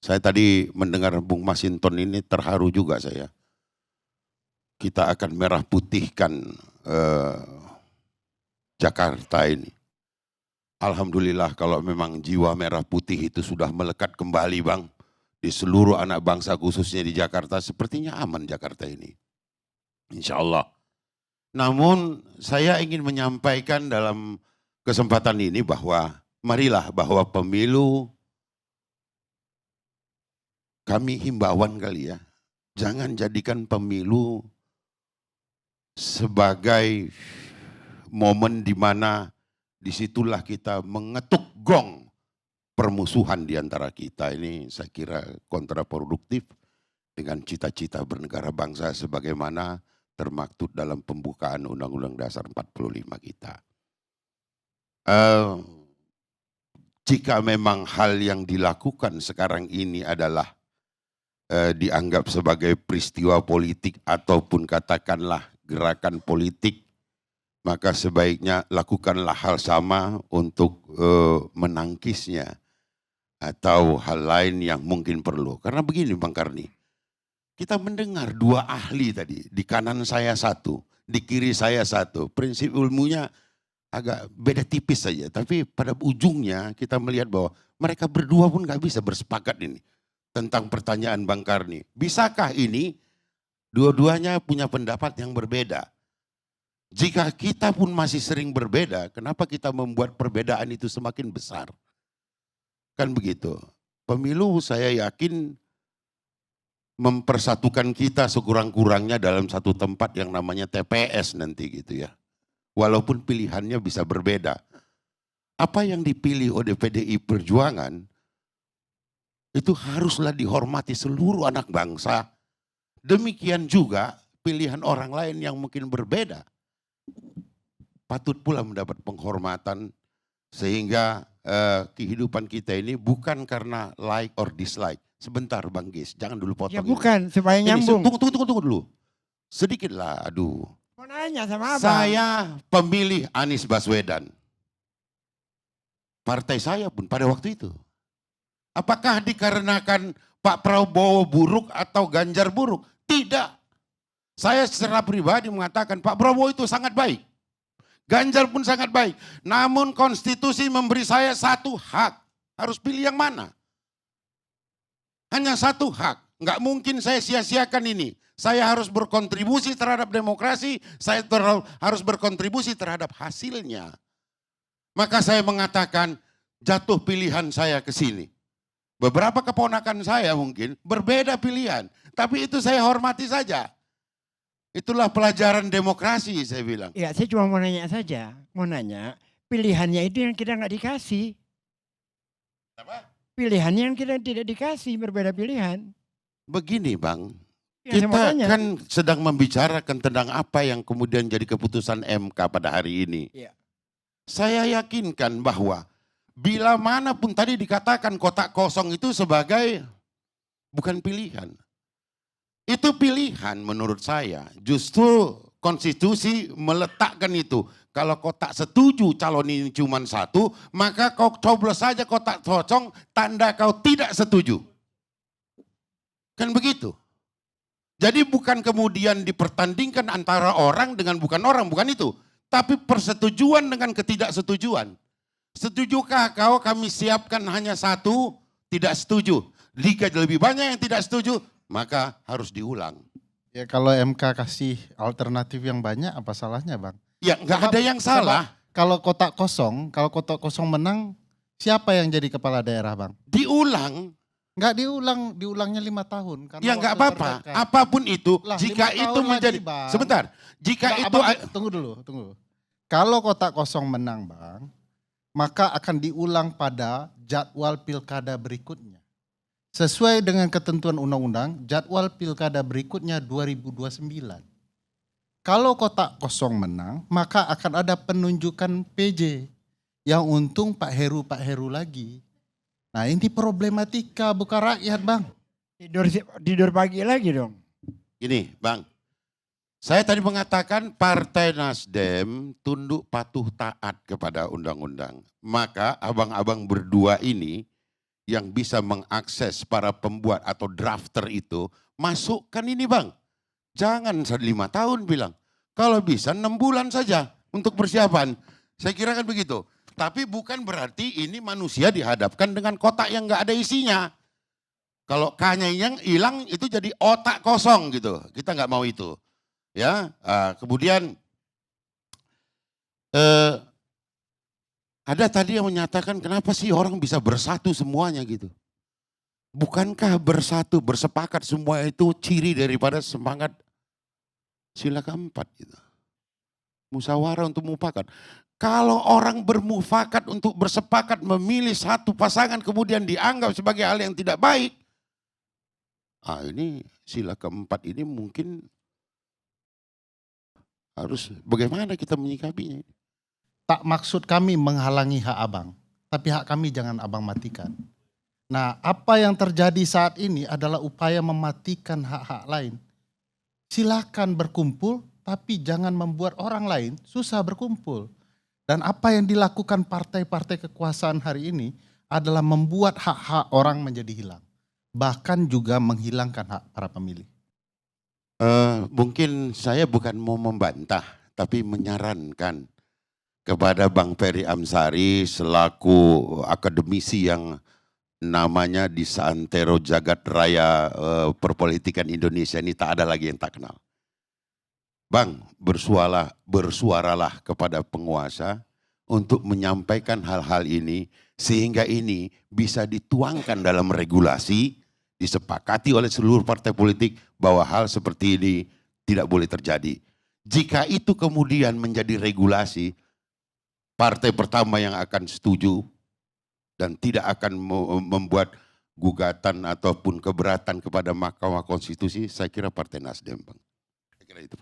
Saya tadi mendengar Bung Masinton ini terharu juga saya. Kita akan merah putihkan Jakarta ini. Alhamdulillah kalau memang jiwa merah putih itu sudah melekat kembali Bang. Di seluruh anak bangsa khususnya di Jakarta, sepertinya aman Jakarta ini. Insya Allah. Namun saya ingin menyampaikan dalam kesempatan ini bahwa marilah bahwa pemilu, kami himbauan kali ya, jangan jadikan pemilu sebagai momen di mana disitulah kita mengetuk gong permusuhan di antara kita. Ini saya kira kontraproduktif dengan cita-cita bernegara bangsa sebagaimana termaktub dalam pembukaan Undang-Undang Dasar 45 kita. Jika memang hal yang dilakukan sekarang ini adalah dianggap sebagai peristiwa politik ataupun katakanlah gerakan politik, maka sebaiknya lakukanlah hal sama untuk menangkisnya atau hal lain yang mungkin perlu. Karena begini Bang Karni, kita mendengar dua ahli tadi, di kanan saya satu, di kiri saya satu. Prinsip ilmunya agak beda tipis saja, tapi pada ujungnya kita melihat bahwa mereka berdua pun gak bisa bersepakat ini tentang pertanyaan Bang Karni. Bisakah ini dua-duanya punya pendapat yang berbeda? Jika kita pun masih sering berbeda, kenapa kita membuat perbedaan itu semakin besar? Kan begitu. Pemilu saya yakin mempersatukan kita sekurang-kurangnya dalam satu tempat yang namanya TPS nanti gitu ya. Walaupun pilihannya bisa berbeda. Apa yang dipilih oleh PDI Perjuangan itu haruslah dihormati seluruh anak bangsa. Demikian juga pilihan orang lain yang mungkin berbeda. Patut pula mendapat penghormatan sehingga kehidupan kita ini bukan karena like or dislike. Sebentar Bang Gis, jangan dulu potong. Ya bukan, supaya nyambung. Tunggu dulu. Sedikitlah, aduh. Mau nanya sama apa? Saya pemilih Anies Baswedan. Partai saya pun pada waktu itu. Apakah dikarenakan Pak Prabowo buruk atau Ganjar buruk? Tidak. Saya secara pribadi mengatakan Pak Prabowo itu sangat baik. Ganjar pun sangat baik. Namun konstitusi memberi saya satu hak. Harus pilih yang mana? Hanya satu hak. Nggak mungkin saya sia-siakan ini. Saya harus berkontribusi terhadap demokrasi. Saya harus berkontribusi terhadap hasilnya. Maka saya mengatakan jatuh pilihan saya ke sini. Beberapa keponakan saya mungkin berbeda pilihan. Tapi itu saya hormati saja. Itulah pelajaran demokrasi saya bilang. Ya saya cuma mau nanya saja. Mau nanya pilihannya itu yang kita nggak dikasih. Apa? Pilihannya yang kita tidak dikasih, berbeda pilihan. Begini Bang. Ya, Kita kan sedang membicarakan tentang apa yang kemudian jadi keputusan MK pada hari ini. Ya. Saya yakinkan bahwa bila manapun tadi dikatakan kotak kosong itu sebagai bukan pilihan. Itu pilihan menurut saya. Justru konstitusi meletakkan itu. Kalau kotak setuju calon ini cuma satu, maka kau coblos saja kotak kosong tanda kau tidak setuju. Kan begitu. Jadi bukan kemudian dipertandingkan antara orang dengan bukan orang, bukan itu. Tapi persetujuan dengan ketidaksetujuan. Setujukah kau kami siapkan hanya satu, tidak setuju. Jika lebih banyak yang tidak setuju, maka harus diulang. Ya kalau MK kasih alternatif yang banyak, apa salahnya Bang? Ya nggak ada yang salah. Kalau kotak kosong menang, siapa yang jadi kepala daerah Bang? Diulang. Nggak diulangnya 5 tahun. Karena ya nggak apa-apa, apapun itu. Lah, jika itu menjadi, lagi, sebentar. Jika nah, itu, abang, tunggu dulu. Kalau kotak kosong menang Bang, maka akan diulang pada jadwal pilkada berikutnya. Sesuai dengan ketentuan undang-undang, jadwal pilkada berikutnya 2029. Kalau kotak kosong menang, maka akan ada penunjukan PJ. Yang untung Pak Heru lagi. Nah ini problematika bukan rakyat Bang. Tidur pagi lagi dong. Ini Bang, saya tadi mengatakan Partai Nasdem tunduk patuh taat kepada undang-undang. Maka abang-abang berdua ini yang bisa mengakses para pembuat atau drafter itu, masukkan ini Bang. Jangan 5 tahun bilang. Kalau bisa 6 bulan saja untuk persiapan. Saya kira kan begitu. Tapi bukan berarti ini manusia dihadapkan dengan kotak yang nggak ada isinya. Kalau K-nya yang hilang itu jadi otak kosong gitu. Kita nggak mau itu. Ya, kemudian ada tadi yang menyatakan kenapa sih orang bisa bersatu semuanya gitu. Bukankah bersatu, bersepakat semua itu ciri daripada semangat sila keempat gitu. Musyawarah untuk mufakat. Kalau orang bermufakat untuk bersepakat memilih satu pasangan kemudian dianggap sebagai hal yang tidak baik. Ini sila keempat ini mungkin harus bagaimana kita menyikapinya. Tak maksud kami menghalangi hak abang, tapi hak kami jangan abang matikan. Nah, apa yang terjadi saat ini adalah upaya mematikan hak-hak lain. Silakan berkumpul, tapi jangan membuat orang lain susah berkumpul. Dan apa yang dilakukan partai-partai kekuasaan hari ini adalah membuat hak-hak orang menjadi hilang. Bahkan juga menghilangkan hak para pemilih. Mungkin saya bukan mau membantah, tapi menyarankan kepada Bang Ferry Amsari selaku akademisi yang namanya di seantero jagat raya perpolitikan Indonesia ini tak ada lagi yang tak kenal. Bang, bersuaralah kepada penguasa untuk menyampaikan hal-hal ini sehingga ini bisa dituangkan dalam regulasi, disepakati oleh seluruh partai politik bahwa hal seperti ini tidak boleh terjadi. Jika itu kemudian menjadi regulasi, partai pertama yang akan setuju dan tidak akan membuat gugatan ataupun keberatan kepada Mahkamah Konstitusi, saya kira Partai Nasdem, Bang. Saya kira itu.